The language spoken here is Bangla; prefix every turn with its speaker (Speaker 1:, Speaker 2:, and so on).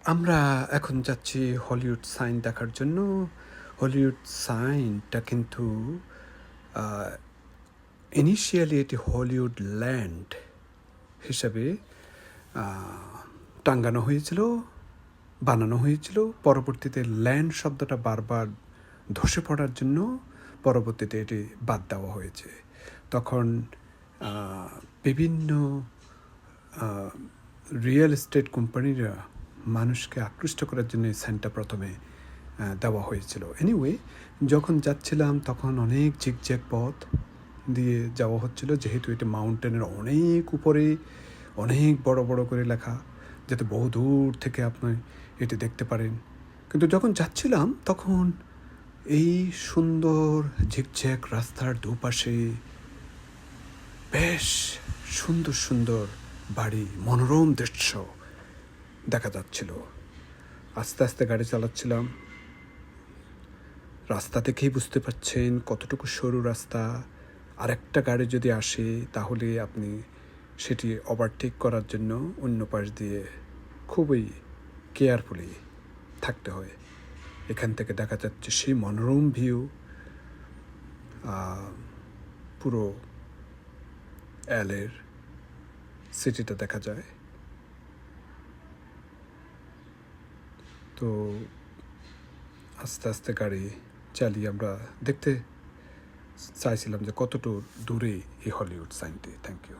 Speaker 1: আমরা এখন যাচ্ছি হলিউড সাইন দেখার জন্য। হলিউড সাইনটা কিন্তু ইনিশিয়ালি এটি হলিউড ল্যান্ড হিসাবে টাঙ্গানো হয়েছিল, বানানো হয়েছিল। পরবর্তীতে ল্যান্ড শব্দটা বারবার ধসে পড়ার জন্য পরবর্তীতে এটি বাদ দেওয়া হয়েছে। তখন বিভিন্ন রিয়েল এস্টেট কোম্পানিরা মানুষকে আকৃষ্ট করার জন্য এই সাইনটা প্রথমে দেওয়া হয়েছিল। এনিওয়ে, যখন যাচ্ছিলাম তখন অনেক ঝিকঝ্যাক পথ দিয়ে যাওয়া হচ্ছিল, যেহেতু এটা মাউন্টেনের অনেক উপরে, অনেক বড় বড় করে লেখা, যাতে বহু দূর থেকে আপনি এটি দেখতে পারেন। কিন্তু যখন যাচ্ছিলাম তখন এই সুন্দর ঝিকঝ্যাক রাস্তার দুপাশে বেশ সুন্দর সুন্দর বাড়ি, মনোরম দৃশ্য দেখা যাচ্ছিল। আস্তে আস্তে গাড়ি চালাচ্ছিলাম। রাস্তা দেখেই বুঝতে পারছেন কতটুকু সরু রাস্তা। আরেকটা গাড়ি যদি আসে তাহলে আপনি সেটি ওভারটেক করার জন্য অন্য পাশ দিয়ে খুবই কেয়ারফুলি থাকতে হয়। এখান থেকে দেখা যাচ্ছে সেই মনোরম ভিউ, পুরো এলের সিটিটা দেখা যায়। তো আস্তে আস্তে গাড়ি চালিয়ে আমরা দেখতে চাইছিলাম যে কতটুকু দূরে এই হলিউড সাইনটি। Thank you.